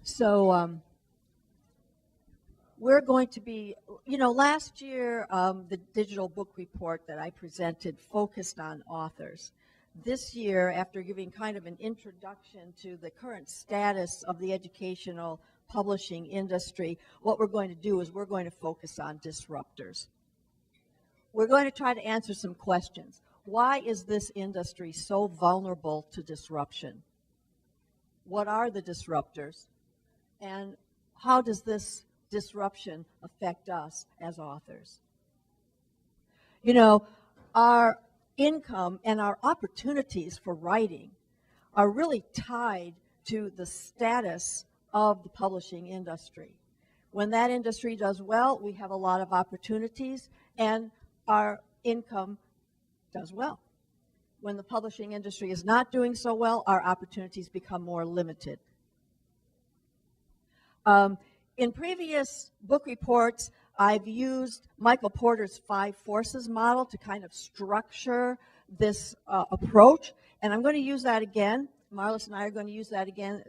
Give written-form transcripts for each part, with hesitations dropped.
So we're going to be, last year the digital book report that I presented focused on authors. This year, after giving kind of an introduction to the current status of the educational publishing industry, what we're going to do is we're going to focus on disruptors. We're going to try to answer some questions. Why is this industry so vulnerable to disruption? What are the disruptors? And how does this disruption affect us as authors? Our income and our opportunities for writing are really tied to the status of the publishing industry. When that industry does well, we have a lot of opportunities and our income does well. When the publishing industry is not doing so well, our opportunities become more limited. In previous book reports, I've used Michael Porter's 5 forces model to kind of structure this approach, and I'm going to use that again. Marlys and I are going to use that again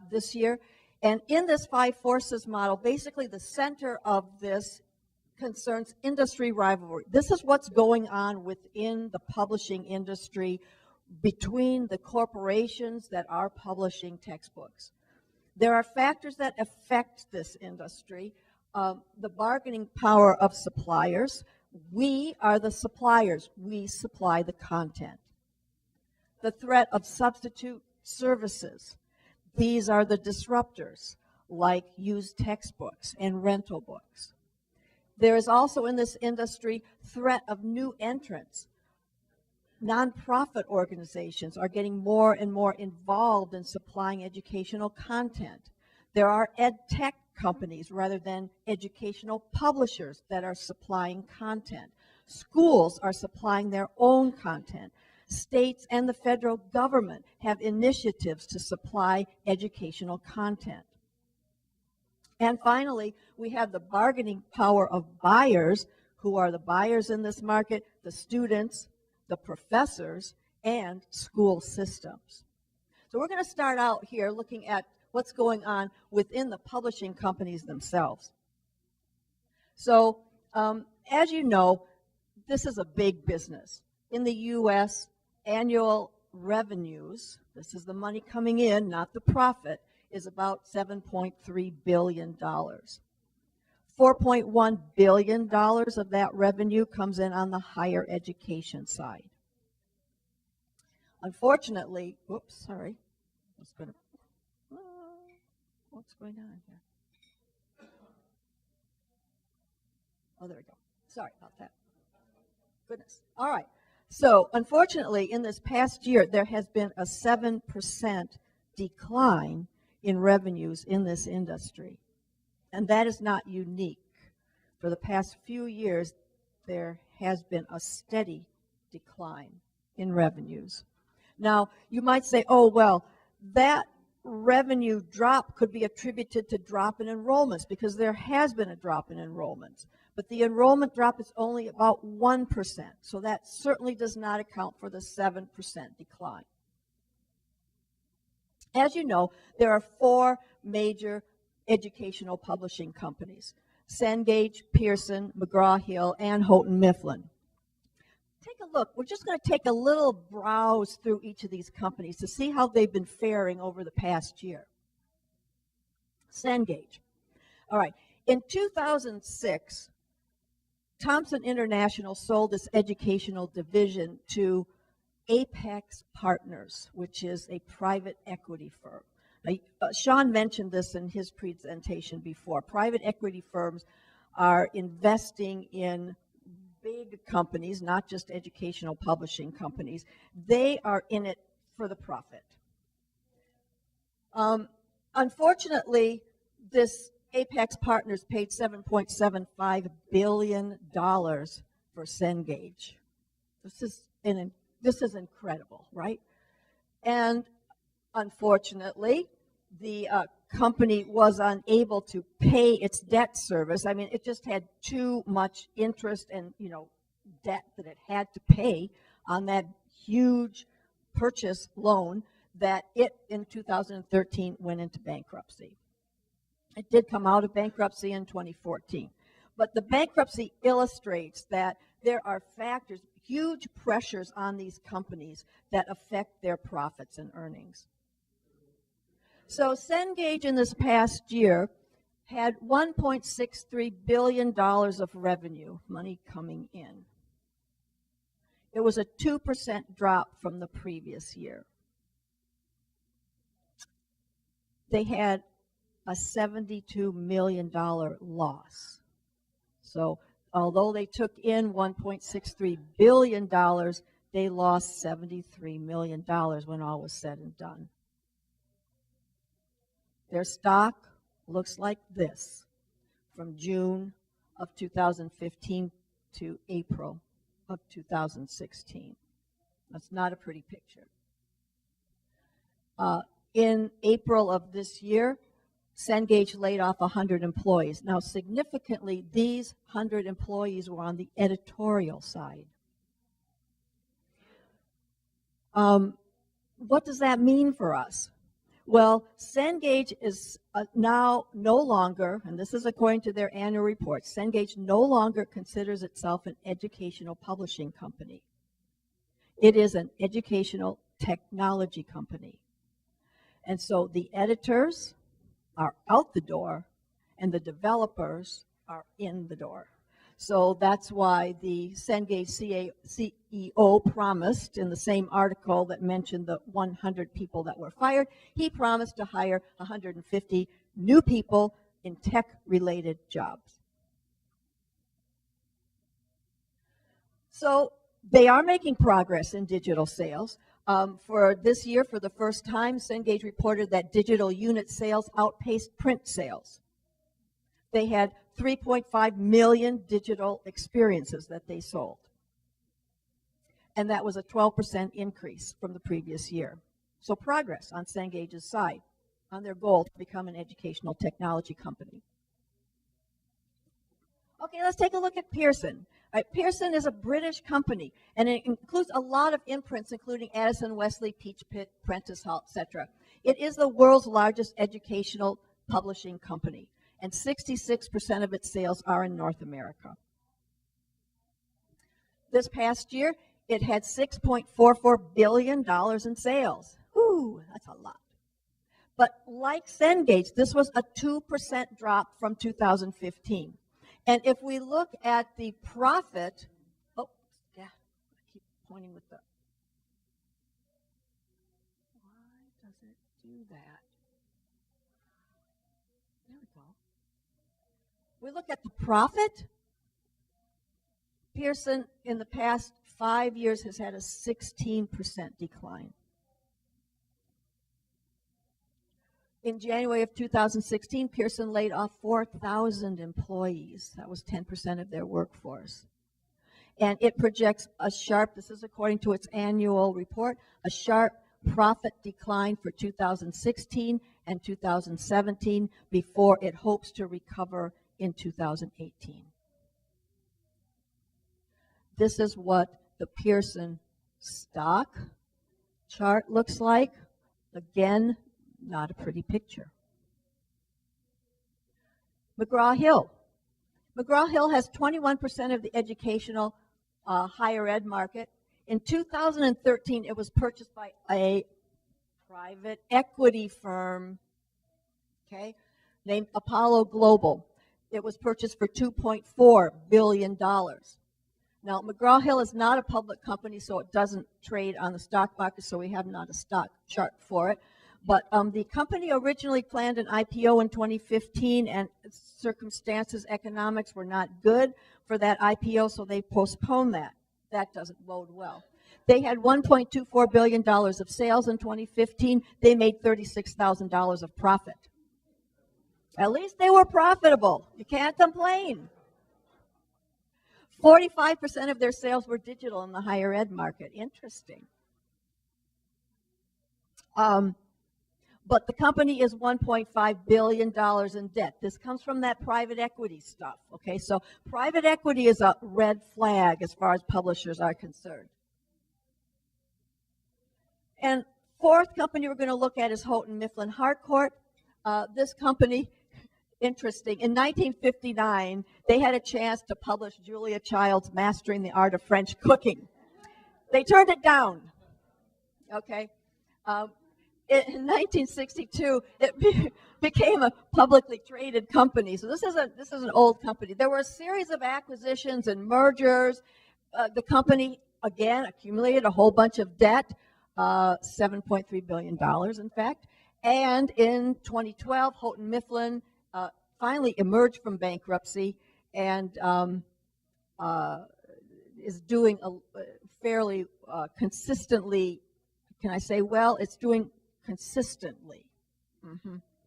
this year. And in this 5 forces model, basically the center of this concerns industry rivalry. This is what's going on within the publishing industry between the corporations that are publishing textbooks. There are factors that affect this industry. The bargaining power of suppliers. We are the suppliers. We supply the content. The threat of substitute services. These are the disruptors, like used textbooks and rental books. There is also in this industry threat of new entrants. Nonprofit organizations are getting more and more involved in supplying educational content. There are ed tech companies rather than educational publishers that are supplying content. Schools are supplying their own content. States and the federal government have initiatives to supply educational content. And finally, we have the bargaining power of buyers. Who are the buyers in this market? The students, the professors, and school systems. So we're going to start out here looking at what's going on within the publishing companies themselves. So as you know, this is a big business. In the U.S., annual revenues, this is the money coming in, not the profit, is about $7.3 billion. $4.1 billion of that revenue comes in on the higher education side. Unfortunately, what's going on here? Oh, there we go. Sorry about that. Goodness. All right. So, unfortunately, in this past year, there has been a 7% decline in revenues in this industry. And that is not unique. For the past few years, there has been a steady decline in revenues. Now, you might say, oh, well, that revenue drop could be attributed to drop in enrollments because there has been a drop in enrollments. But the enrollment drop is only about 1%. So that certainly does not account for the 7% decline. As you know, there are 4 major educational publishing companies: Cengage, Pearson, McGraw-Hill, and Houghton Mifflin. Take a look. We're just going to take a little browse through each of these companies to see how they've been faring over the past year. Cengage. All right. In 2006, Thomson International sold its educational division to Apex Partners, which is a private equity firm. Now, Sean mentioned this in his presentation before. Private equity firms are investing in big companies, not just educational publishing companies. They are in it for the profit. Unfortunately, this Apex Partners paid $7.75 billion for Cengage. This is incredible, right? And unfortunately, the company was unable to pay its debt service. I mean, it just had too much interest and, debt that it had to pay on that huge purchase loan that it, in 2013, went into bankruptcy. It did come out of bankruptcy in 2014. But the bankruptcy illustrates that there are factors, huge pressures on these companies that affect their profits and earnings. So Cengage in this past year had $1.63 billion of revenue, money coming in. It was a 2% drop from the previous year. They had a $72 million loss. So although they took in $1.63 billion, they lost $73 million when all was said and done. Their stock looks like this from June of 2015 to April of 2016. That's not a pretty picture. In April of this year, Cengage laid off 100 employees. Now, significantly, these 100 employees were on the editorial side. What does that mean for us? Well, Cengage is now no longer, and this is according to their annual report, Cengage no longer considers itself an educational publishing company. It is an educational technology company. And so the editors are out the door, and the developers are in the door. So that's why the Cengage CEO promised in the same article that mentioned the 100 people that were fired, he promised to hire 150 new people in tech-related jobs. So they are making progress in digital sales. For this year, for the first time, Cengage reported that digital unit sales outpaced print sales. They had 3.5 million digital experiences that they sold. And that was a 12% increase from the previous year. So progress on Cengage's side on their goal to become an educational technology company. Okay, let's take a look at Pearson. Pearson is a British company, and it includes a lot of imprints, including Addison, Wesley, Peach Pit, Prentice Hall, etc. It is the world's largest educational publishing company, and 66% of its sales are in North America. This past year, it had $6.44 billion in sales. Ooh, that's a lot. But like Cengage, this was a 2% drop from 2015. And if we look at the profit, oh, yeah, I keep pointing with the, why does it do that? There we go. We look at the profit. Pearson, in the past 5 years, has had a 16% decline. In January of 2016, Pearson laid off 4,000 employees. That was 10% of their workforce. And it projects a sharp, this is according to its annual report, a sharp profit decline for 2016 and 2017 before it hopes to recover in 2018. This is what the Pearson stock chart looks like. Again, not a pretty picture. McGraw-Hill. McGraw-Hill has 21% of the educational higher ed market. In 2013, it was purchased by a private equity firm, okay, named Apollo Global. It was purchased for $2.4 billion. Now, McGraw-Hill is not a public company, so it doesn't trade on the stock market, so we have not a stock chart for it. But the company originally planned an IPO in 2015, and circumstances, economics were not good for that IPO, so they postponed that. That doesn't bode well. They had $1.24 billion of sales in 2015. They made $36,000 of profit. At least they were profitable. You can't complain. 45% of their sales were digital in the higher ed market. Interesting. But the company is $1.5 billion in debt. This comes from that private equity stuff, okay? So private equity is a red flag as far as publishers are concerned. And fourth company we're going to look at is Houghton Mifflin Harcourt. This company interesting. In 1959, they had a chance to publish Julia Child's Mastering the Art of French Cooking. They turned it down. Okay. In 1962, it became a publicly traded company. So this is an old company. There were a series of acquisitions and mergers. The company again accumulated a whole bunch of debt, $7.3 billion, in fact. And in 2012, Houghton Mifflin finally emerged from bankruptcy and is doing a fairly consistently. Can I say, well, it's doing consistently,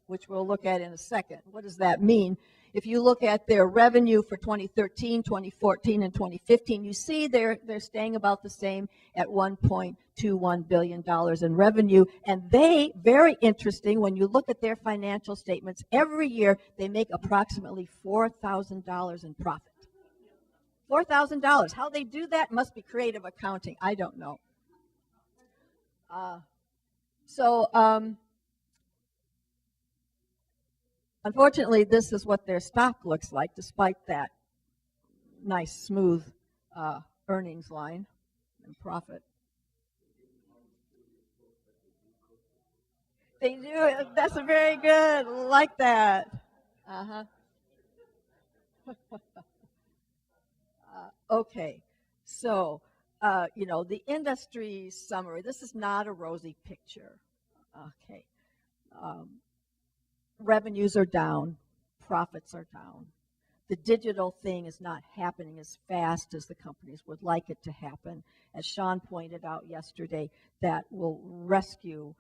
which we'll look at in a second. What does that mean? If you look at their revenue for 2013, 2014, and 2015, you see they're staying about the same at $1.21 billion in revenue. And they, very interesting, when you look at their financial statements, every year they make approximately $4,000 in profit. $4,000. How they do that must be creative accounting. I don't know. Unfortunately, this is what their stock looks like, despite that nice, smooth earnings line and profit. They do. That's a very good. Like that. Okay. So, the industry summary. This is not a rosy picture. Okay. Revenues are down. Profits are down. The digital thing is not happening as fast as the companies would like it to happen. As Sean pointed out yesterday, that will rescue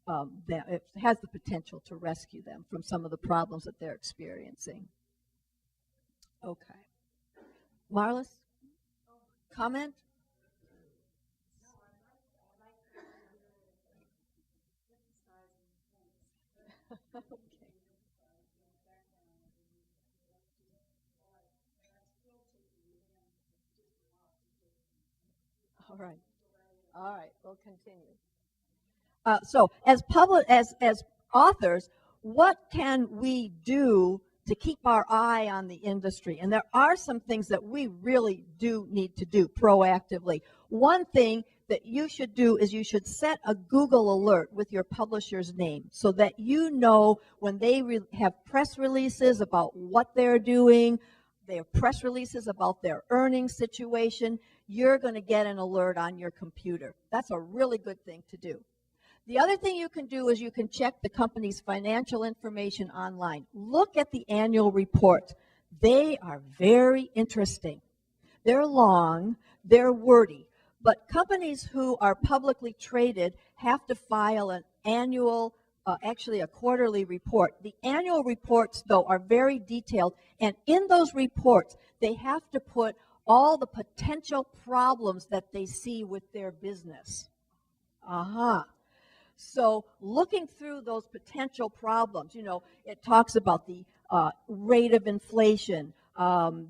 them. It has the potential to rescue them from some of the problems that they're experiencing. Okay. Marlys, comment? Okay. All right. All right. We'll continue. So, as authors, what can we do to keep our eye on the industry? And there are some things that we really do need to do proactively. One thing that you should do is you should set a Google alert with your publisher's name so that you know when they have press releases about what they're doing, they have press releases about their earnings situation, you're going to get an alert on your computer. That's a really good thing to do. The other thing you can do is you can check the company's financial information online. Look at the annual reports. They are very interesting. They're long, they're wordy, but companies who are publicly traded have to file an annual, actually a quarterly report. The annual reports, though, are very detailed, and in those reports, they have to put all the potential problems that they see with their business. So looking through those potential problems, it talks about the rate of inflation.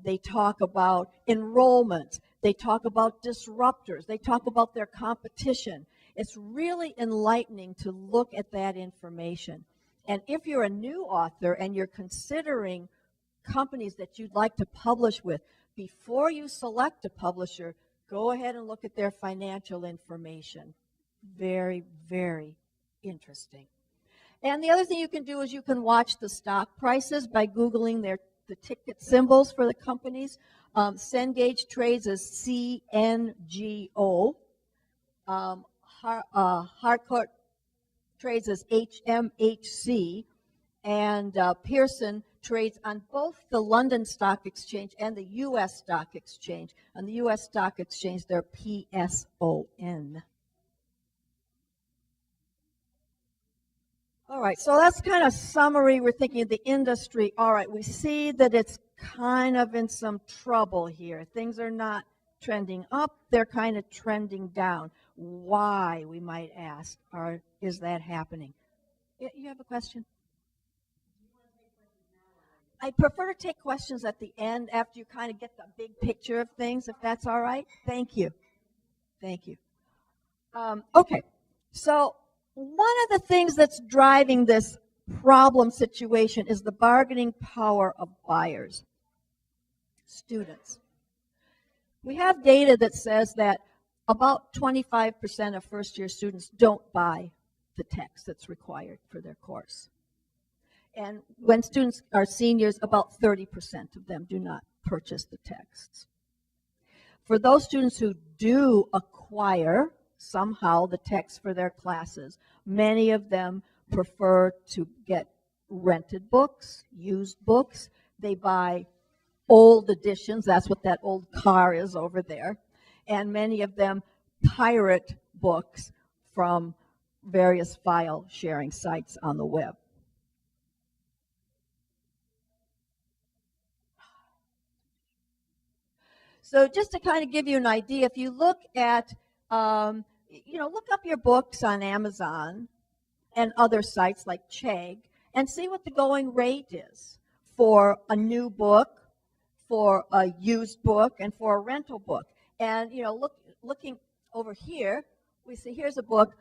They talk about enrollment. They talk about disruptors. They talk about their competition. It's really enlightening to look at that information. And if you're a new author and you're considering companies that you'd like to publish with, before you select a publisher, go ahead and look at their financial information. Very, very interesting. And the other thing you can do is you can watch the stock prices by Googling the ticket symbols for the companies. Cengage trades as CNGO. Harcourt trades as HMHC. And Pearson trades on both the London Stock Exchange and the U.S. Stock Exchange. On the U.S. Stock Exchange, they're PSON. All right, so that's kind of summary. We're thinking of the industry. All right, we see that it's kind of in some trouble here. Things are not trending up. They're kind of trending down. Why, we might ask, is that happening? You have a question? I prefer to take questions at the end after you kind of get the big picture of things, if that's all right. Thank you. Thank you. Okay, so one of the things that's driving this problem situation is the bargaining power of buyers, students. We have data that says that about 25% of first-year students don't buy the text that's required for their course. And when students are seniors, about 30% of them do not purchase the texts. For those students who do acquire somehow the text for their classes, many of them prefer to get rented books, used books. They buy old editions, that's what that old car is over there, and many of them pirate books from various file sharing sites on the web. So just to kind of give you an idea, if you look at, look up your books on Amazon and other sites like Chegg and see what the going rate is for a new book, for a used book, and for a rental book. And, looking over here, we see here's a book,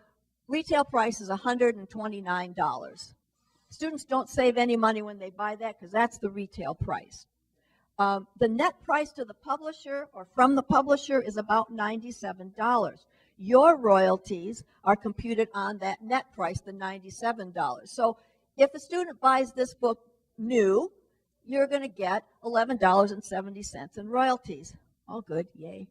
retail price is $129. Students don't save any money when they buy that because that's the retail price. The net price to the publisher or from the publisher is about $97. Your royalties are computed on that net price, the $97. So if a student buys this book new, you're going to get $11.70 in royalties. All good, yay.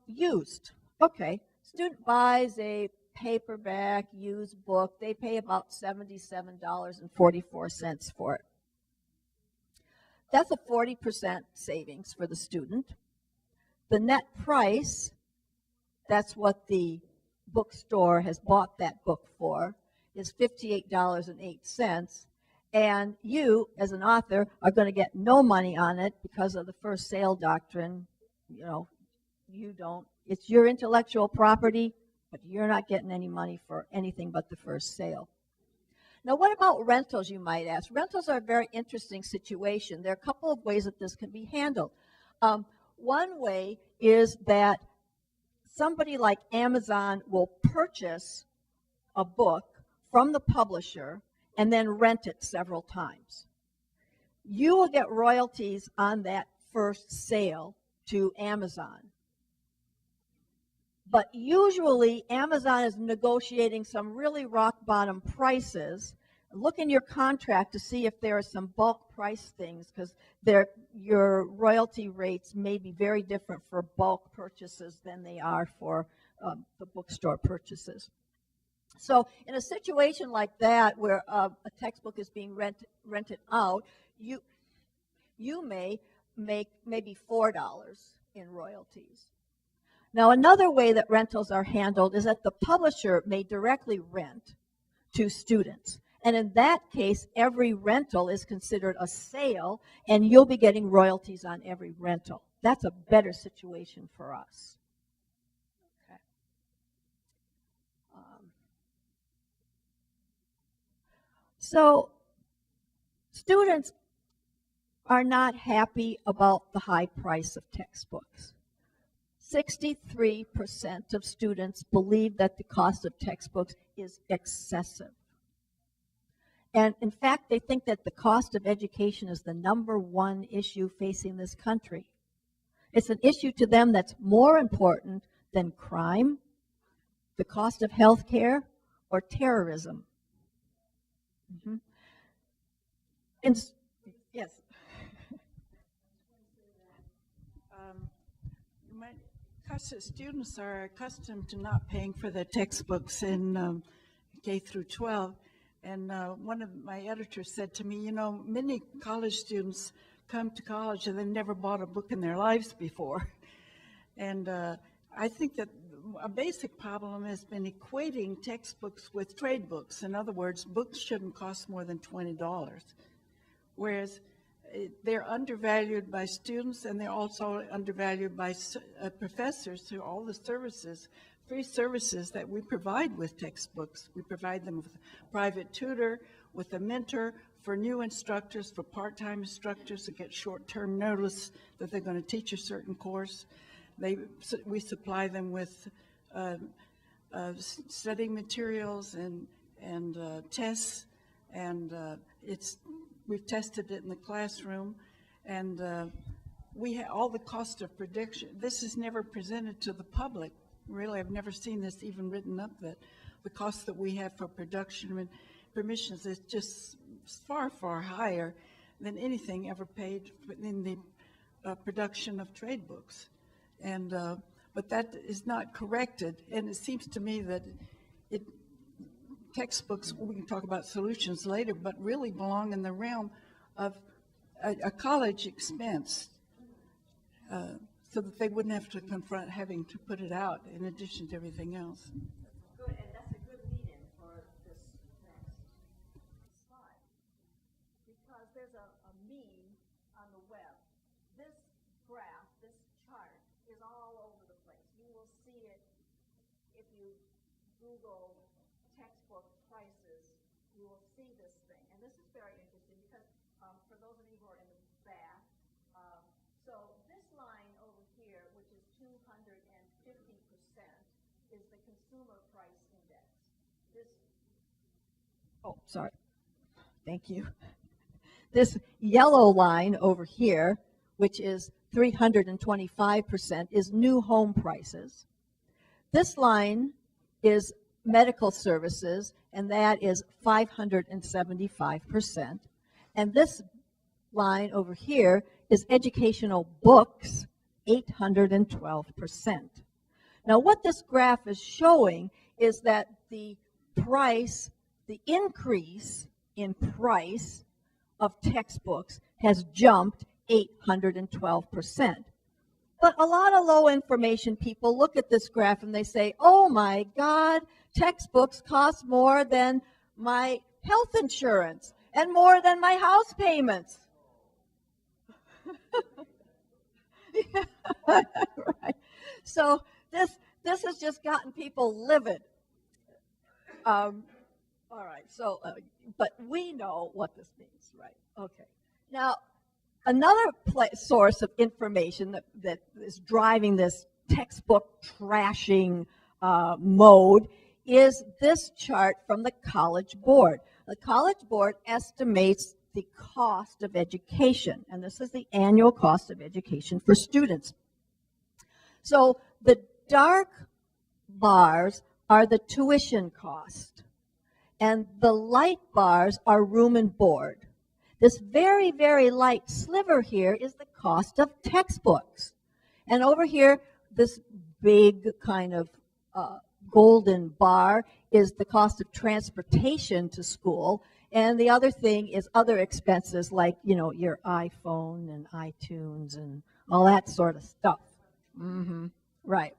Used. Okay, student buys a paperback used book. They pay about $77.44 for it. That's a 40% savings for the student. The net price, that's what the bookstore has bought that book for, is $58.08. And you, as an author, are going to get no money on it because of the first sale doctrine. You don't. It's your intellectual property, but you're not getting any money for anything but the first sale. Now, what about rentals, you might ask? Rentals are a very interesting situation. There are a couple of ways that this can be handled. One way is that somebody like Amazon will purchase a book from the publisher and then rent it several times. You will get royalties on that first sale to Amazon. But usually Amazon is negotiating some really rock bottom prices. Look in your contract to see if there are some bulk price things, because your royalty rates may be very different for bulk purchases than they are for the bookstore purchases. So in a situation like that where a textbook is being rented out, you may make maybe $4 in royalties. Now, another way that rentals are handled is that the publisher may directly rent to students. And in that case, every rental is considered a sale, and you'll be getting royalties on every rental. That's a better situation for us. Okay. So students are not happy about the high price of textbooks. 63% of students believe that the cost of textbooks is excessive. And in fact, they think that the cost of education is the #1 issue facing this country. It's an issue to them that's more important than crime, the cost of health care, or terrorism. Mm-hmm. Yes. Students are accustomed to not paying for their textbooks in K through 12. And one of my editors said to me, many college students come to college and they've never bought a book in their lives before. And I think that a basic problem has been equating textbooks with trade books. In other words, books shouldn't cost more than $20, whereas they're undervalued by students, and they're also undervalued by professors through all the services, free services that we provide with textbooks. We provide them with a private tutor, with a mentor for new instructors, for part-time instructors to get short-term notice that they're going to teach a certain course. We supply them with study materials and and tests, and we've tested it in the classroom, and we have all the cost of prediction. This is never presented to the public. Really, I've never seen this even written up, that the cost that we have for production and permissions is just far, far higher than anything ever paid in the production of trade books. And but that is not corrected, and it seems to me that textbooks, we can talk about solutions later, but really belong in the realm of a college expense, so that they wouldn't have to confront having to put it out in addition to everything else. Good, and that's a good lead-in for this next slide, because there's a meme on the web. This graph, this chart, is all over the place. You will see it if you Google textbook prices. You will see this thing, and this is very interesting because for those of you who are in the back, so this line over here, which is 250%, is the consumer price index. Sorry. Thank you. This yellow line over here, which is 325%, is new home prices. This line is medical services, and that is 575%. And this line over here is educational books, 812%. Now, what this graph is showing is that the price, the increase in price of textbooks has jumped 812%. But a lot of low information people look at this graph and they say, oh my God, textbooks cost more than my health insurance and more than my house payments. Yeah, right. So this has just gotten people livid. All right, so, but we know what this means, right? Okay. Now, another source of information that is driving this textbook trashing mode is this chart from the College Board. The College Board estimates the cost of education, and this is the annual cost of education for students. So the dark bars are the tuition cost, and the light bars are room and board. This very, very light sliver here is the cost of textbooks. And over here, this big kind of golden bar is the cost of transportation to school. And the other thing is other expenses like, you know, your iPhone and iTunes and all that sort of stuff. Right.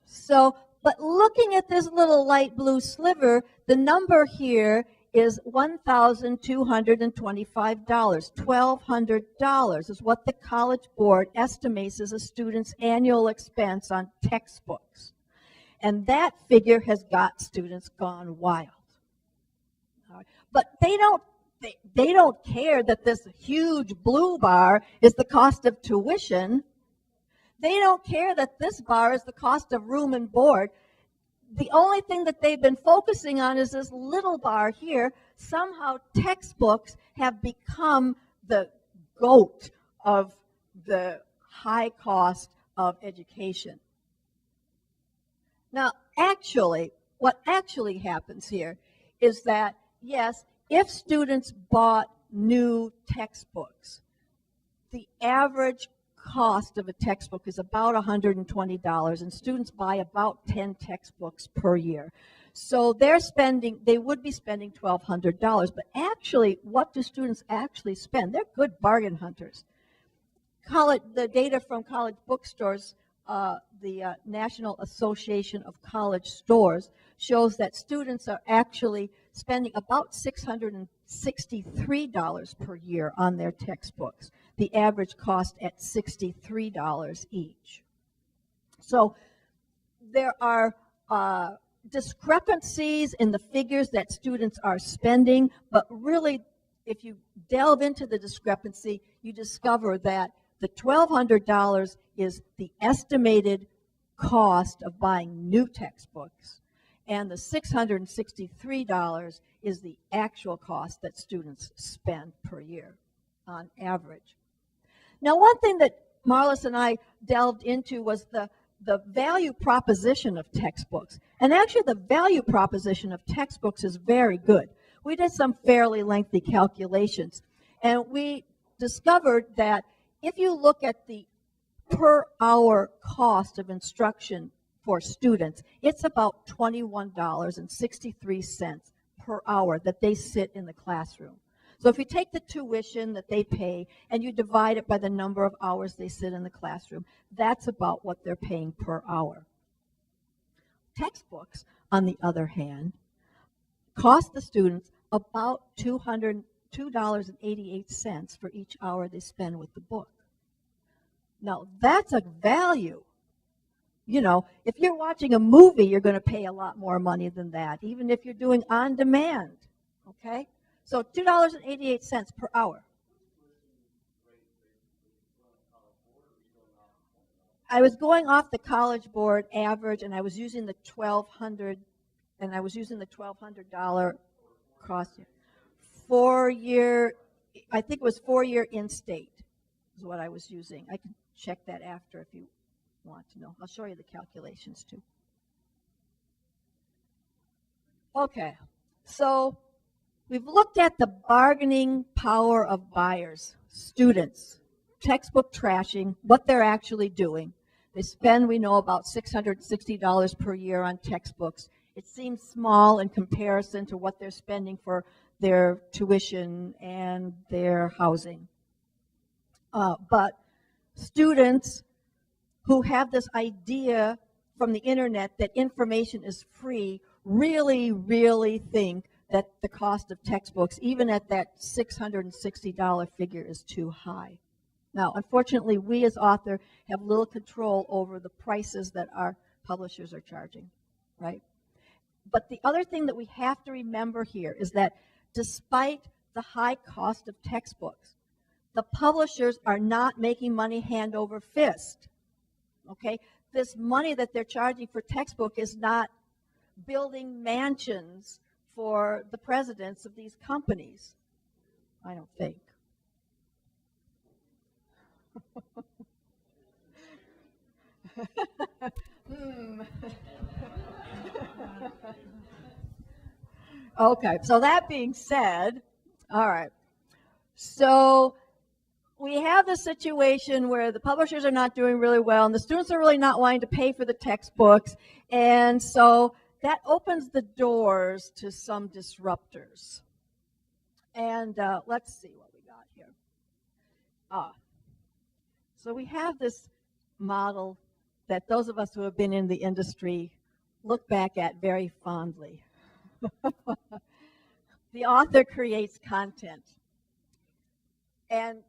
So, but looking at this little light blue sliver, the number here is $1,225. $1,200 is what the College Board estimates as a student's annual expense on textbooks. And that figure has got students gone wild. But they don't care that this huge blue bar is the cost of tuition. They don't care that this bar is the cost of room and board. The only thing that they've been focusing on is this little bar here. Somehow textbooks have become the goat of the high cost of education. Now, actually, what actually happens here is that, yes, if students bought new textbooks, the average cost of a textbook is about $120, and students buy about 10 textbooks per year. So they would be spending $1,200, but actually, what do students actually spend? They're good bargain hunters. The data from college bookstores, the National Association of College Stores, shows that students are actually spending about $663 per year on their textbooks, the average cost at $63 each. So there are discrepancies in the figures that students are spending, but really, if you delve into the discrepancy, you discover that the $1,200 is the estimated cost of buying new textbooks, and the $663 is the actual cost that students spend per year on average. Now, one thing that Marlys and I delved into was the value proposition of textbooks. And actually, the value proposition of textbooks is very good. We did some fairly lengthy calculations, and we discovered that if you look at the per hour cost of instruction for students, it's about $21.63 per hour that they sit in the classroom. So if you take the tuition that they pay and you divide it by the number of hours they sit in the classroom, that's about what they're paying per hour. Textbooks, on the other hand, cost the students about $2.88 for each hour they spend with the book. Now, that's a value. You know, if you're watching a movie, you're going to pay a lot more money than that, even if you're doing on demand, okay? So $2.88 per hour. I was going off the College Board average, and I was using the $1,200, and I was using the $1,200 cost. 4-year, I think it was 4-year in-state is what I was using. I can check that after if you want to know. I'll show you the calculations too. Okay, so we've looked at the bargaining power of buyers, students, textbook trashing, what they're actually doing. They spend, we know, about $660 per year on textbooks. It seems small in comparison to what they're spending for their tuition and their housing. But students who have this idea from the internet that information is free really think that the cost of textbooks, even at that $660 figure, is too high. Now, unfortunately, we as authors have little control over the prices that our publishers are charging, right? But the other thing that we have to remember here is that despite the high cost of textbooks, the publishers are not making money hand over fist, okay? This money that they're charging for textbook is not building mansions for the presidents of these companies, I don't think. Okay, so that being said, all right, so we have the situation where the publishers are not doing really well and the students are really not wanting to pay for the textbooks, and so that opens the doors to some disruptors. And let's see what we got here. So we have this model that those of us who have been in the industry look back at very fondly. The author creates content. And,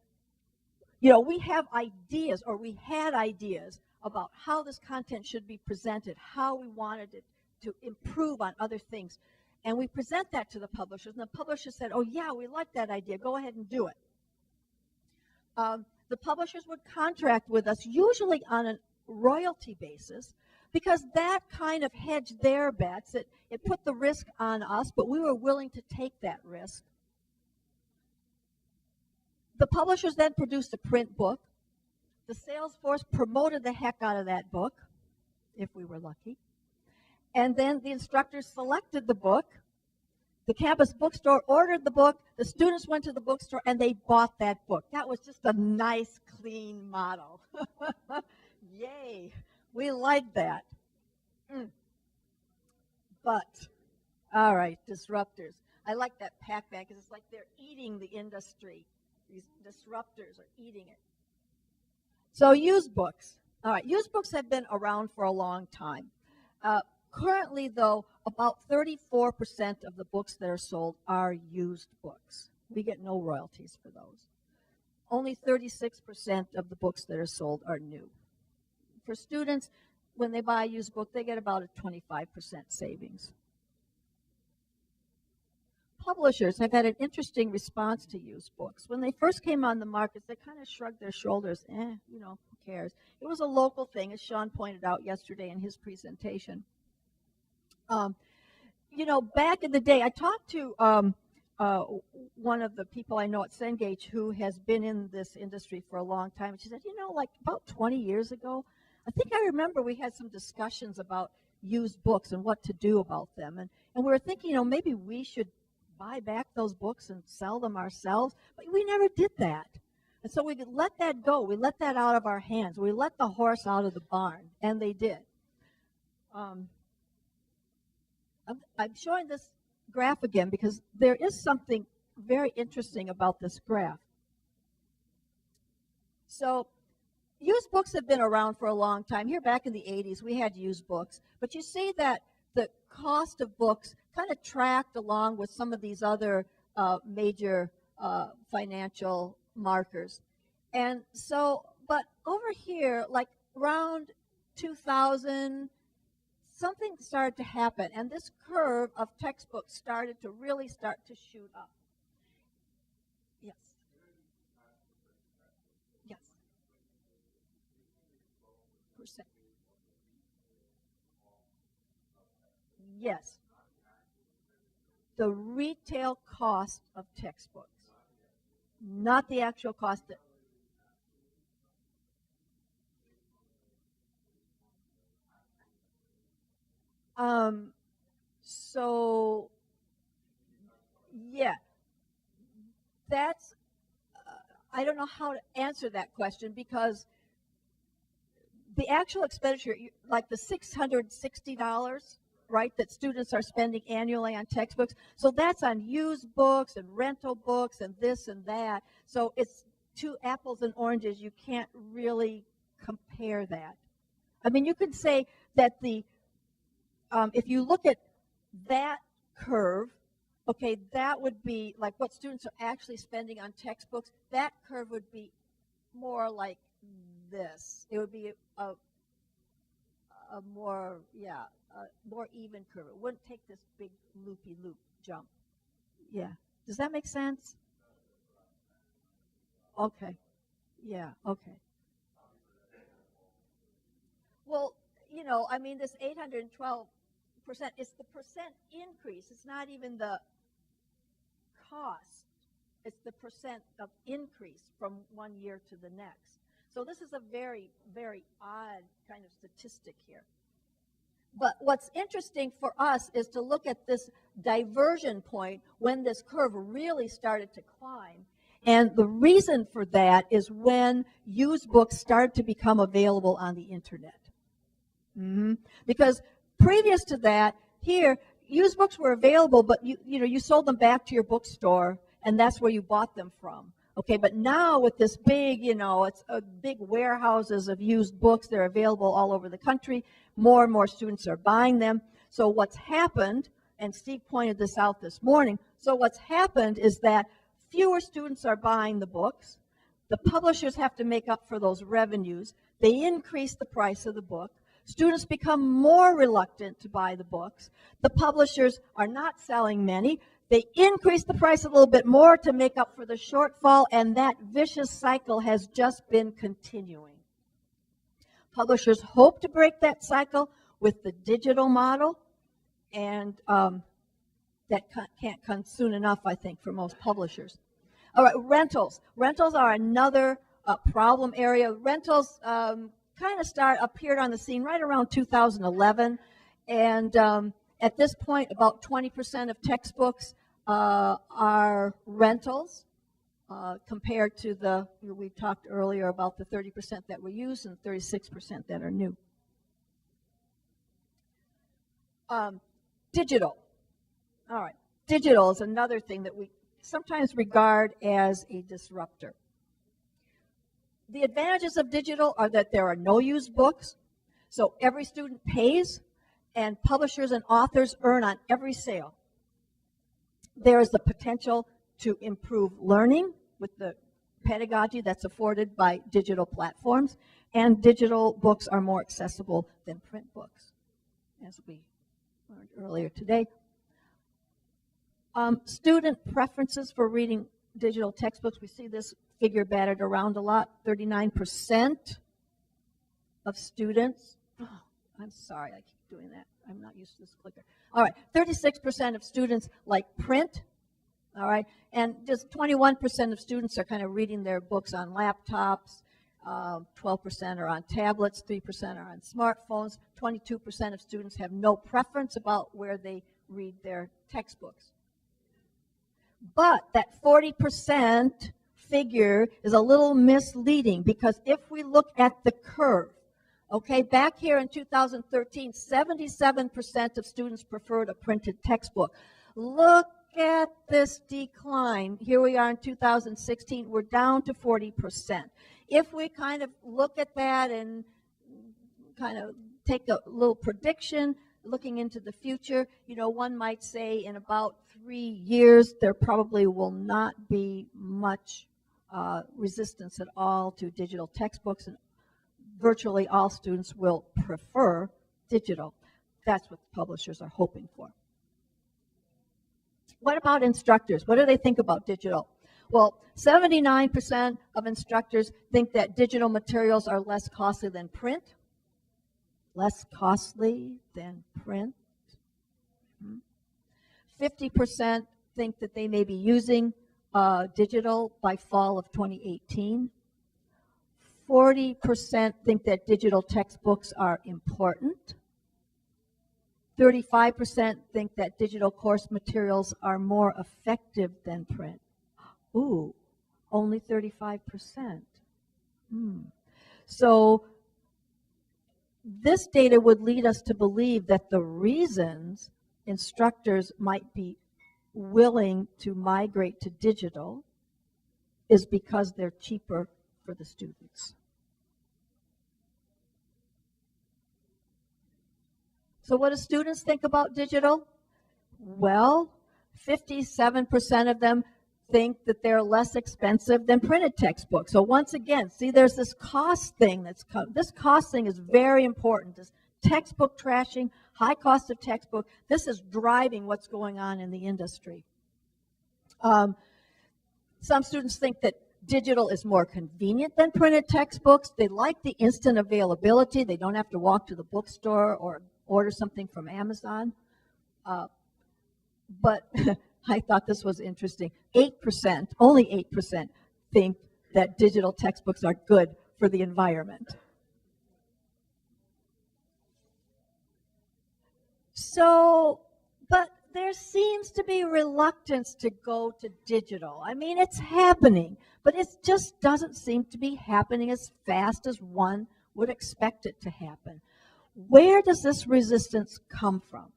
you know, we have ideas, or we had ideas about how this content should be presented, how we wanted it to improve on other things. And we present that to the publishers, and the publishers said, oh, yeah, we like that idea. Go ahead and do it. The publishers would contract with us, usually on a royalty basis, because that kind of hedged their bets. It put the risk on us, but we were willing to take that risk. The publishers then produced a print book. The sales force promoted the heck out of that book, if we were lucky. And then the instructors selected the book. The campus bookstore ordered the book. The students went to the bookstore, and they bought that book. That was just a nice, clean model. Yay. We like that. But, all right, disruptors. I like that Pac-Man because it's like they're eating the industry. These disruptors are eating it. So used books. All right, used books have been around for a long time. Currently, though, about 34% of the books that are sold are used books. We get no royalties for those. Only 36% of the books that are sold are new. For students, when they buy a used book, they get about a 25% savings. Publishers have had an interesting response to used books. When they first came on the market, they kind of shrugged their shoulders. You know, who cares? It was a local thing, as Sean pointed out yesterday in his presentation. Um, you know, back in the day, I talked to uh, one of the people I know at Cengage who has been in this industry for a long time. And she said, you know, like about 20 years ago, I think I remember we had some discussions about used books and what to do about them. And we were thinking, you know, maybe we should buy back those books and sell them ourselves. But we never did that. And so we let that go. We let that out of our hands. We let the horse out of the barn, and they did. Um, I'm showing this graph again because there is something very interesting about this graph. So used books have been around for a long time. Here back in the 80s, we had used books. But you see that the cost of books kind of tracked along with some of these other major financial markers. And so, but over here, like around 2000, something started to happen, and this curve of textbooks started to really start to shoot up. Yes. Yes. Percent. Yes. The retail cost of textbooks, not the actual cost. So yeah, that's I don't know how to answer that question because the actual expenditure, like the $660, right, that students are spending annually on textbooks, so that's on used books and rental books and this and that. So it's two apples and oranges. You can't really compare that. I mean, you could say that if you look at that curve, okay, that would be like what students are actually spending on textbooks. That curve would be more like this. It would be a more, yeah, a more even curve. It wouldn't take this big loopy loop jump. Yeah. Does that make sense? Okay. Yeah. Okay. Well, you know, I mean, this 812%, it's the percent increase. It's not even the cost. It's the percent of increase from one year to the next. So this is a very, very odd kind of statistic here. But what's interesting for us is to look at this diversion point when this curve really started to climb. And the reason for that is when used books started to become available on the internet. Because previous to that, here, used books were available, but you sold them back to your bookstore, and that's where you bought them from. Okay, but now with this big, it's big warehouses of used books. They're available all over the country. More and more students are buying them. So what's happened, and Steve pointed this out this morning, so what's happened is that fewer students are buying the books. The publishers have to make up for those revenues. They increase the price of the book. Students become more reluctant to buy the books. The publishers are not selling many. They increase the price a little bit more to make up for the shortfall, and that vicious cycle has just been continuing. Publishers hope to break that cycle with the digital model, and that can't come soon enough, I think, for most publishers. All right, rentals. Rentals are another problem area. Rentals kind of appeared on the scene right around 2011, and at this point, about 20% of textbooks are rentals compared to we talked earlier about the 30% that were used and 36% that are new. Digital. All right. Digital is another thing that we sometimes regard as a disruptor. The advantages of digital are that there are no used books, so every student pays, and publishers and authors earn on every sale. There is the potential to improve learning with the pedagogy that's afforded by digital platforms, and digital books are more accessible than print books, as we learned earlier today. Student preferences for reading digital textbooks, we see this figure batted around a lot. 39% of students, I'm sorry, I keep doing that. I'm not used to this clicker. All right, 36% of students like print. All right, and just 21% of students are kind of reading their books on laptops. 12% are on tablets, 3% are on smartphones. 22% of students have no preference about where they read their textbooks. But that 40% figure is a little misleading, because if we look at the curve, okay, back here in 2013, 77% of students preferred a printed textbook. Look at this decline. Here we are in 2016, we're down to 40%. If we kind of look at that and kind of take a little prediction, looking into the future, you know, one might say in about 3 years, there probably will not be much resistance at all to digital textbooks, and virtually all students will prefer digital. That's what publishers are hoping for. What about instructors? What do they think about digital? Well, 79% of instructors think that digital materials are less costly than print. Less costly than print. 50% think that they may be using digital by fall of 2018. 40% think that digital textbooks are important. 35% think that digital course materials are more effective than print. Ooh, only 35%. So this data would lead us to believe that the reasons instructors might be willing to migrate to digital is because they're cheaper for the students. So what do students think about digital? Well, 57% of them think that they're less expensive than printed textbooks. So once again, see, there's this cost thing this cost thing is very important. This textbook trashing, high cost of textbook, this is driving what's going on in the industry. Some students think that digital is more convenient than printed textbooks. They like the instant availability. They don't have to walk to the bookstore or order something from Amazon. But I thought this was interesting. 8%, only 8%, think that digital textbooks are good for the environment. So, but there seems to be reluctance to go to digital. I mean, it's happening, but it just doesn't seem to be happening as fast as one would expect it to happen. Where does this resistance come from?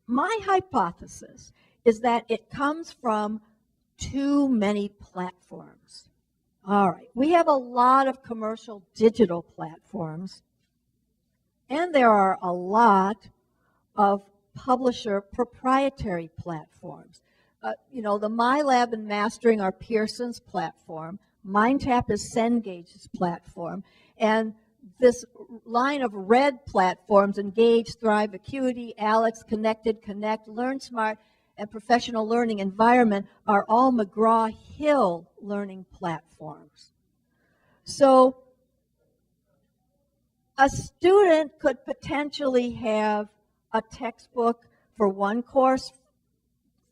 My hypothesis is that it comes from too many platforms. All right, we have a lot of commercial digital platforms, and there are a lot of publisher proprietary platforms. You know, the MyLab and Mastering are Pearson's platform. MindTap is Cengage's platform. And this line of red platforms, Engage, Thrive, Acuity, Alex, Connected, Connect, LearnSmart, and Professional Learning Environment, are all McGraw-Hill learning platforms. So a student could potentially have a textbook for one course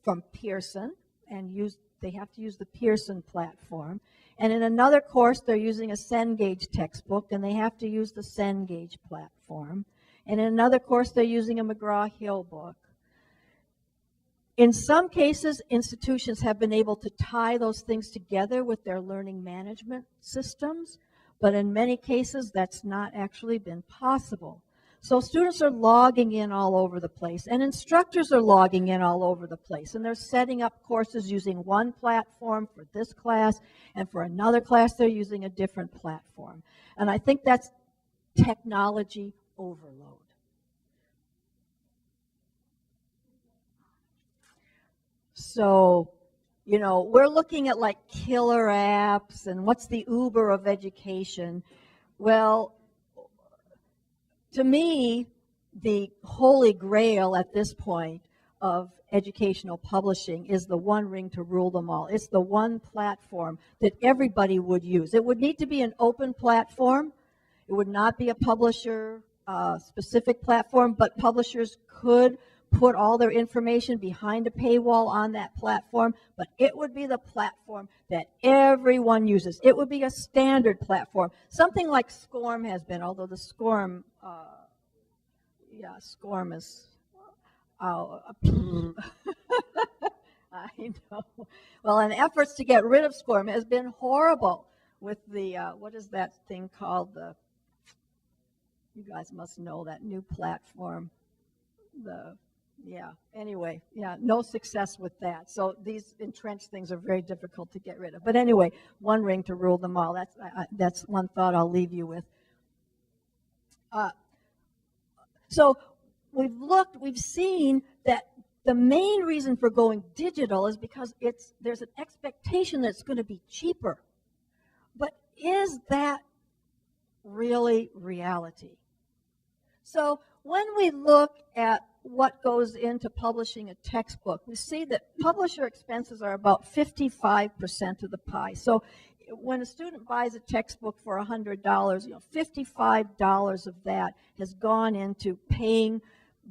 from Pearson, and they have to use the Pearson platform. And in another course, they're using a Cengage textbook, and they have to use the Cengage platform. And in another course, they're using a McGraw-Hill book. In some cases, institutions have been able to tie those things together with their learning management systems, but in many cases, that's not actually been possible. So students are logging in all over the place, and instructors are logging in all over the place, and they're setting up courses using one platform for this class, and for another class, they're using a different platform. And I think that's technology overload. So, you know, we're looking at like killer apps and what's the Uber of education. Well, to me, the holy grail at this point of educational publishing is the one ring to rule them all. It's the one platform that everybody would use. It would need to be an open platform. It would not be a publisher specific platform, but publishers could put all their information behind a paywall on that platform, but it would be the platform that everyone uses. It would be a standard platform, something like SCORM has been, although the SCORM, SCORM is, I know. Well, and efforts to get rid of SCORM has been horrible with the, what is that thing called? You guys must know that new platform. Anyway, no success with that. So these entrenched things are very difficult to get rid of. But anyway, one ring to rule them all. That's one thought I'll leave you with. So we've seen that the main reason for going digital is because there's an expectation that it's going to be cheaper. But is that really reality? So when we look at what goes into publishing a textbook, we see that publisher expenses are about 55% of the pie. So when a student buys a textbook for $100, $55 of that has gone into paying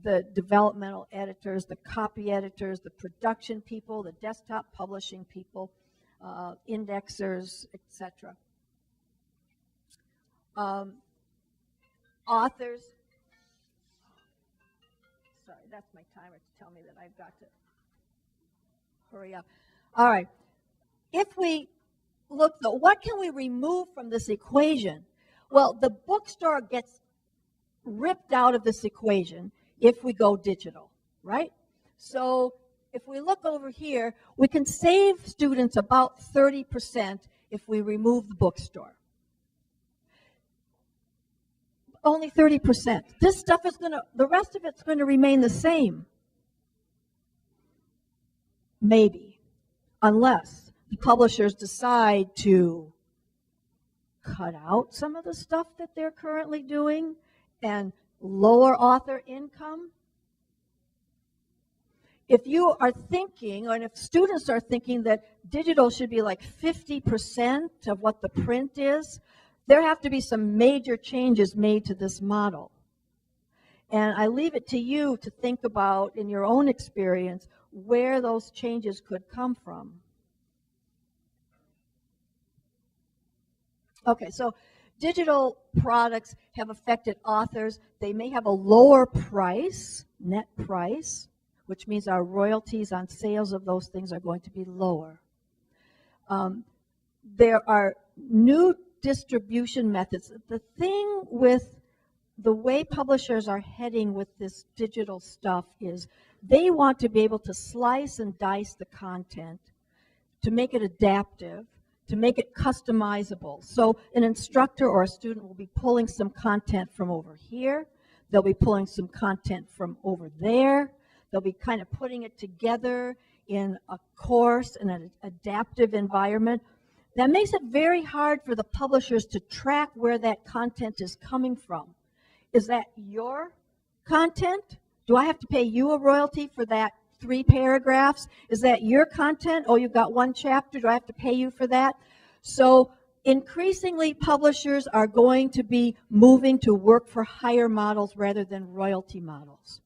the developmental editors, the copy editors, the production people, the desktop publishing people, indexers, etc. Authors. Sorry, that's my timer to tell me that I've got to hurry up. All right. If we look, though, what can we remove from this equation? Well, the bookstore gets ripped out of this equation if we go digital, right? So if we look over here, we can save students about 30% if we remove the bookstore. Only 30%. This stuff is the rest of it's going to remain the same. Maybe. Unless the publishers decide to cut out some of the stuff that they're currently doing and lower author income. If you are thinking, or if students are thinking that digital should be like 50% of what the print is, there have to be some major changes made to this model. And I leave it to you to think about, in your own experience, where those changes could come from. Okay, so digital products have affected authors. They may have a lower price, net price, which means our royalties on sales of those things are going to be lower. There are new distribution methods. The thing with the way publishers are heading with this digital stuff is they want to be able to slice and dice the content to make it adaptive, to make it customizable. So an instructor or a student will be pulling some content from over here. They'll be pulling some content from over there. They'll be kind of putting it together in a course, in an adaptive environment. That makes it very hard for the publishers to track where that content is coming from. Is that your content? Do I have to pay you a royalty for that 3 paragraphs? Is that your content? Oh, you've got 1 chapter. Do I have to pay you for that? So increasingly, publishers are going to be moving to work for hire models rather than royalty models.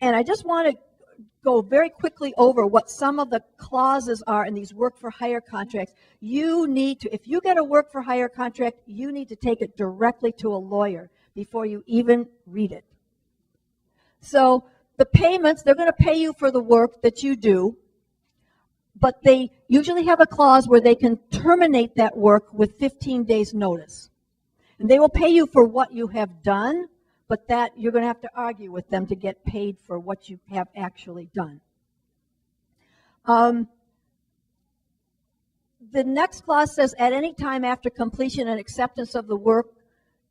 And I just want to go very quickly over what some of the clauses are in these work for hire contracts. You need to, if you get a work for hire contract, you need to take it directly to a lawyer before you even read it. So the payments, they're going to pay you for the work that you do, but they usually have a clause where they can terminate that work with 15 days notice. And they will pay you for what you have done, but that you're going to have to argue with them to get paid for what you have actually done. The next clause says, at any time after completion and acceptance of the work,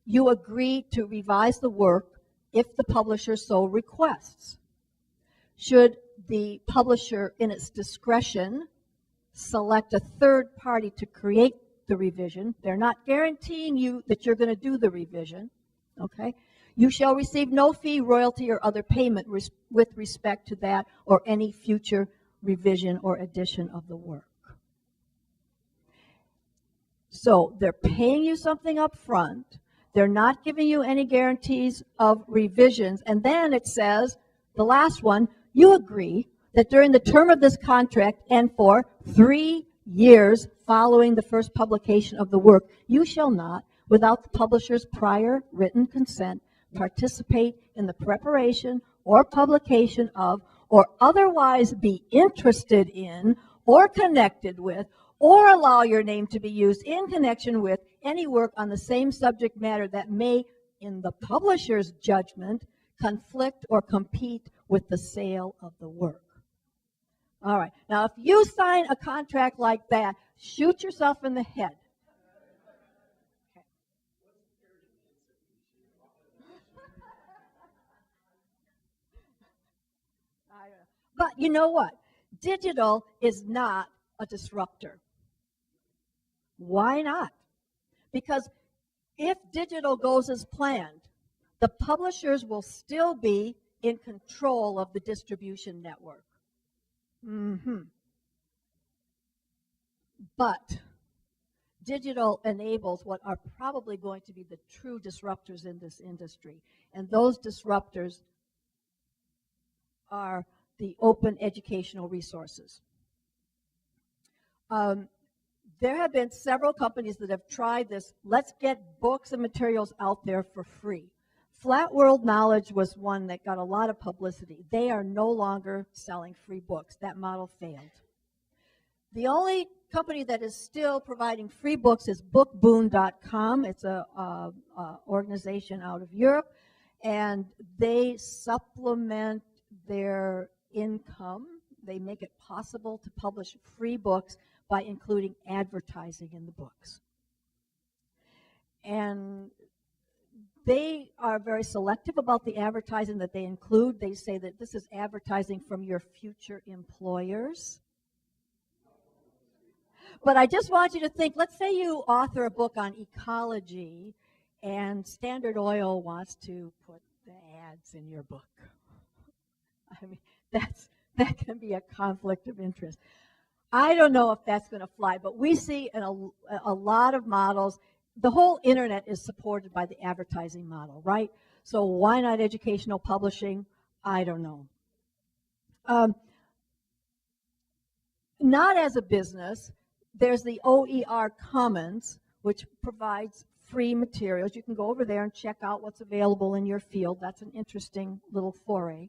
you agree to revise the work if the publisher so requests. Should the publisher, in its discretion, select a third party to create the revision, they're not guaranteeing you that you're going to do the revision, okay? You shall receive no fee, royalty, or other payment with respect to that or any future revision or addition of the work. So they're paying you something up front. They're not giving you any guarantees of revisions. And then it says, the last one, you agree that during the term of this contract and for 3 years following the first publication of the work, you shall not, without the publisher's prior written consent, participate in the preparation or publication of, or otherwise be interested in, or connected with, or allow your name to be used in connection with any work on the same subject matter that may, in the publisher's judgment, conflict or compete with the sale of the work. All right. Now, if you sign a contract like that, shoot yourself in the head. Okay. But you know what? Digital is not a disruptor. Why not? Because if digital goes as planned, the publishers will still be in control of the distribution network. But digital enables what are probably going to be the true disruptors in this industry. And those disruptors are the open educational resources. There have been several companies that have tried this. Let's get books and materials out there for free. Flat World Knowledge was one that got a lot of publicity. They are no longer selling free books. That model failed. The only company that is still providing free books is bookboon.com. It's a organization out of Europe, and they supplement their income. They make it possible to publish free books by including advertising in the books. And they are very selective about the advertising that they include. They say that this is advertising from your future employers. But I just want you to think, let's say you author a book on ecology and Standard Oil wants to put the ads in your book. I mean, that can be a conflict of interest. I don't know if that's going to fly, but we see in a lot of models, the whole internet is supported by the advertising model, right? So why not educational publishing? I don't know. Not as a business, there's the OER Commons, which provides free materials. You can go over there and check out what's available in your field. That's an interesting little foray.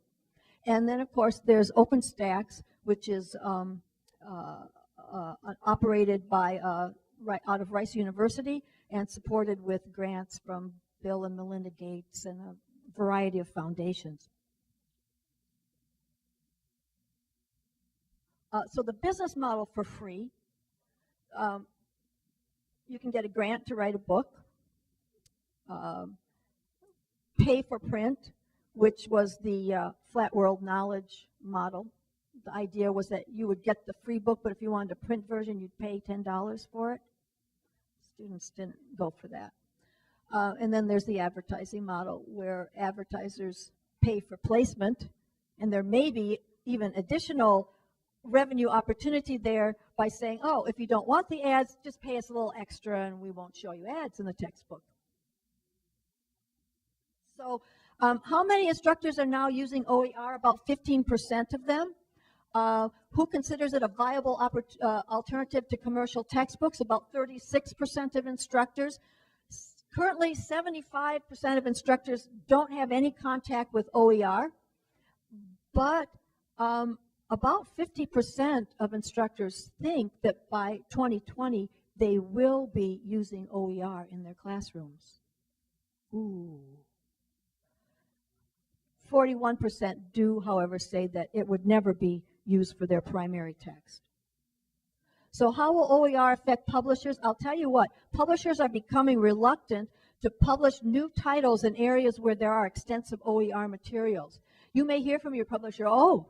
And then, of course, there's OpenStax, which is operated by out of Rice University and supported with grants from Bill and Melinda Gates and a variety of foundations. So the business model for free, you can get a grant to write a book, pay for print, which was the Flat World Knowledge model. The idea was that you would get the free book, but if you wanted a print version, you'd pay $10 for it. Students didn't go for that. And then there's the advertising model, where advertisers pay for placement, and there may be even additional revenue opportunity there by saying, oh, if you don't want the ads, just pay us a little extra and we won't show you ads in the textbook. So how many instructors are now using OER? About 15% of them. Who considers it a viable alternative to commercial textbooks? About 36% of instructors. Currently, 75% of instructors don't have any contact with OER, but about 50% of instructors think that by 2020, they will be using OER in their classrooms. Ooh. 41% do, however, say that it would never be used for their primary text. So how will OER affect publishers? I'll tell you what, publishers are becoming reluctant to publish new titles in areas where there are extensive OER materials. You may hear from your publisher, oh,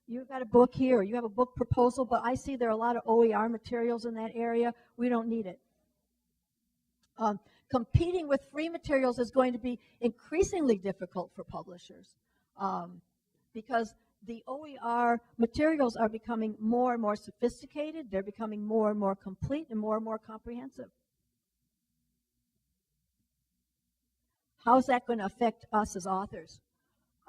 you've got a book here, you have a book proposal, but I see there are a lot of OER materials in that area, we don't need it. Competing with free materials is going to be increasingly difficult for publishers because the OER materials are becoming more and more sophisticated, they're becoming more and more complete and more comprehensive. How is that going to affect us as authors?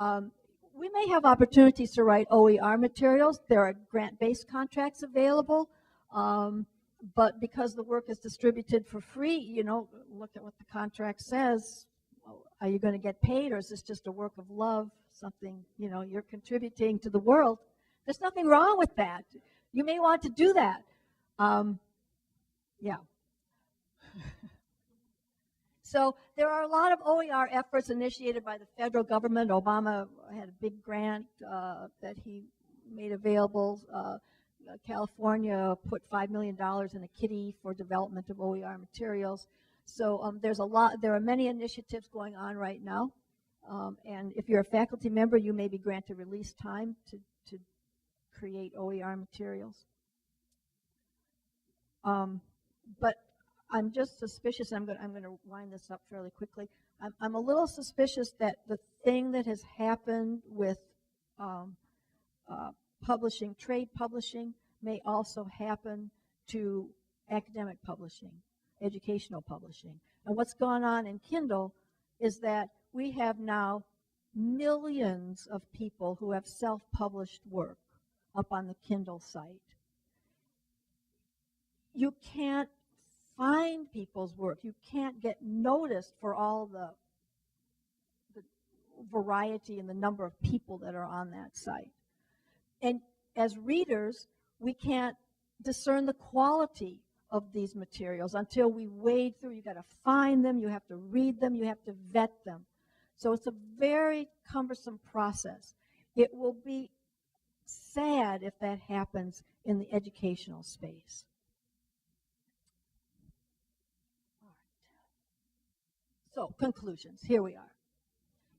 We may have opportunities to write OER materials. There are grant-based contracts available, but because the work is distributed for free, you know, look at what the contract says. Are you going to get paid, or is this just a work of love, something, you know, you're contributing to the world? There's nothing wrong with that. You may want to do that. Yeah. So there are a lot of OER efforts initiated by the federal government. Obama had a big grant that he made available. California put $5 million in a kitty for development of OER materials. So there's a lot. There are many initiatives going on right now. And if you're a faculty member, you may be granted release time to create OER materials. But I'm just suspicious. I'm going to wind this up fairly quickly. I'm a little suspicious that the thing that has happened with publishing, trade publishing, may also happen to academic publishing, educational publishing. And what's gone on in Kindle is that we have now millions of people who have self-published work up on the Kindle site. You can't find people's work. You can't get noticed for all the variety and the number of people that are on that site. And as readers, we can't discern the quality of these materials until we wade through. You got to find them, you have to read them, you have to vet them. So it's a very cumbersome process. It will be sad if that happens in the educational space. So, conclusions. Here we are.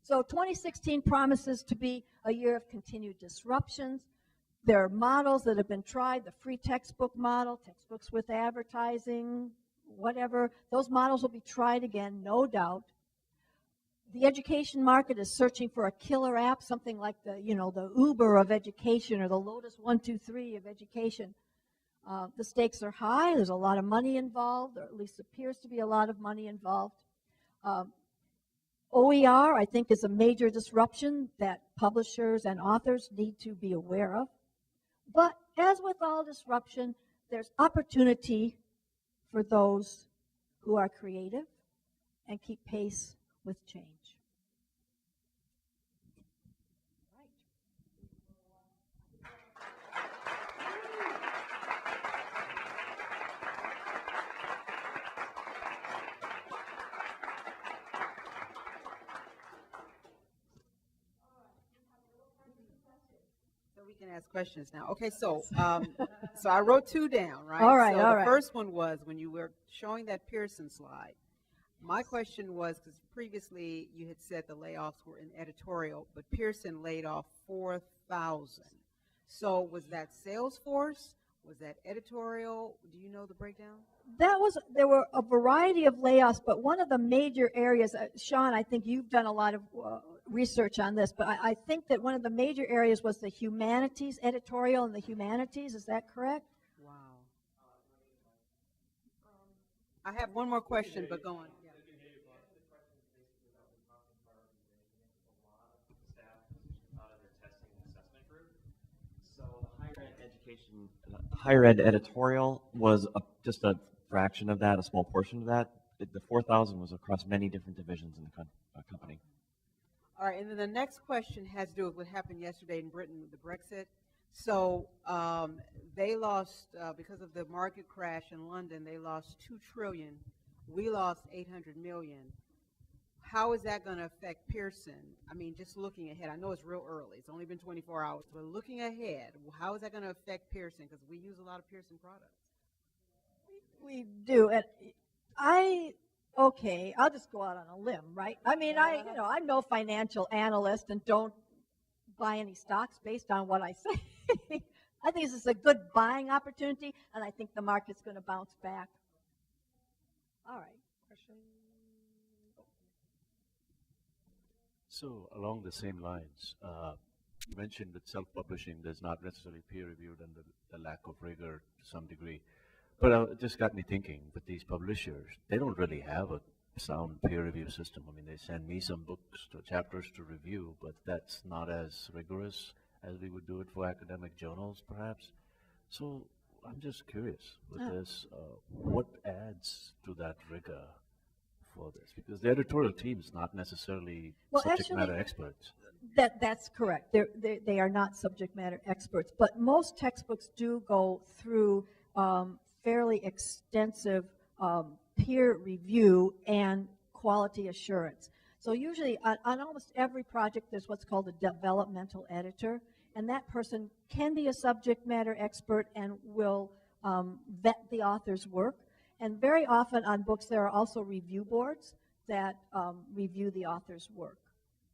So 2016 promises to be a year of continued disruptions. There are models that have been tried, the free textbook model, textbooks with advertising, whatever. Those models will be tried again, no doubt. The education market is searching for a killer app, something like the Uber of education or the Lotus 123 of education. The stakes are high. There's a lot of money involved, or at least appears to be a lot of money involved. OER, I think, is a major disruption that publishers and authors need to be aware of. But as with all disruption, there's opportunity for those who are creative and keep pace with change. We can ask questions now. Okay, so so I wrote two down, right? All right, so all the right. first one was when you were showing that Pearson slide. My question was, because previously you had said the layoffs were in editorial, but Pearson laid off 4,000. So was that Salesforce? Was that editorial? Do you know the breakdown? There were a variety of layoffs, but one of the major areas, Sean, I think you've done a lot of research on this, but I think that one of the major areas was the humanities, editorial and the humanities. Is that correct? Wow. I have one more question, but go on. Yeah. Higher ed editorial was just a fraction of that, a small portion of that. The 4,000 was across many different divisions in the company. All right, and then the next question has to do with what happened yesterday in Britain with the Brexit. So they lost, because of the market crash in London, they lost $2 trillion. We lost $800 million. How is that going to affect Pearson? I mean, just looking ahead, I know it's real early. It's only been 24 hours, but looking ahead, how is that going to affect Pearson? Because we use a lot of Pearson products. We do. And okay, I'll just go out on a limb, right? I mean, I'm no financial analyst and don't buy any stocks based on what I say. I think this is a good buying opportunity, and I think the market's going to bounce back. All right. Question? So along the same lines, you mentioned that self-publishing is not necessarily peer-reviewed and the lack of rigor to some degree. But it just got me thinking, with these publishers, they don't really have a sound peer review system. I mean, they send me some books, chapters to review, but that's not as rigorous as we would do it for academic journals, perhaps. So I'm just curious with this, what adds to that rigor for this? Because the editorial team is not necessarily subject matter experts. That's correct. They are not subject matter experts, but most textbooks do go through fairly extensive peer review and quality assurance. So usually on almost every project, there's what's called a developmental editor, and that person can be a subject matter expert and will vet the author's work. And very often on books, there are also review boards that review the author's work.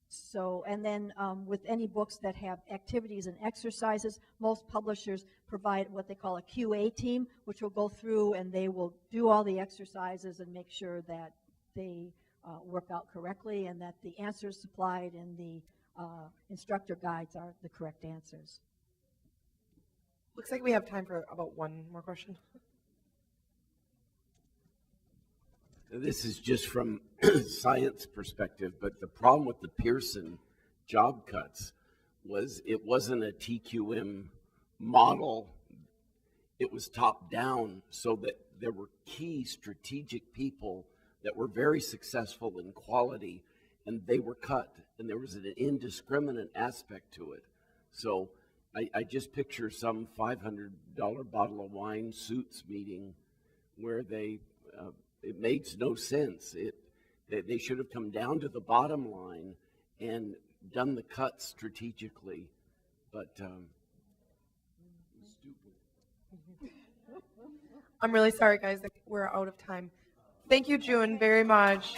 So, and then with any books that have activities and exercises, most publishers provide what they call a QA team, which will go through and they will do all the exercises and make sure that they work out correctly and that the answers supplied in the instructor guides are the correct answers. Looks like we have time for about one more question. This is just from science perspective, but the problem with the Pearson job cuts was it wasn't a TQM model. It was top down, so that there were key strategic people that were very successful in quality, and they were cut, and there was an indiscriminate aspect to it. So I just picture some $500 bottle of wine suits meeting where they it makes no sense. They should have come down to the bottom line and done the cuts strategically, but stupid. I'm really sorry, guys, that we're out of time. Thank you, June, very much.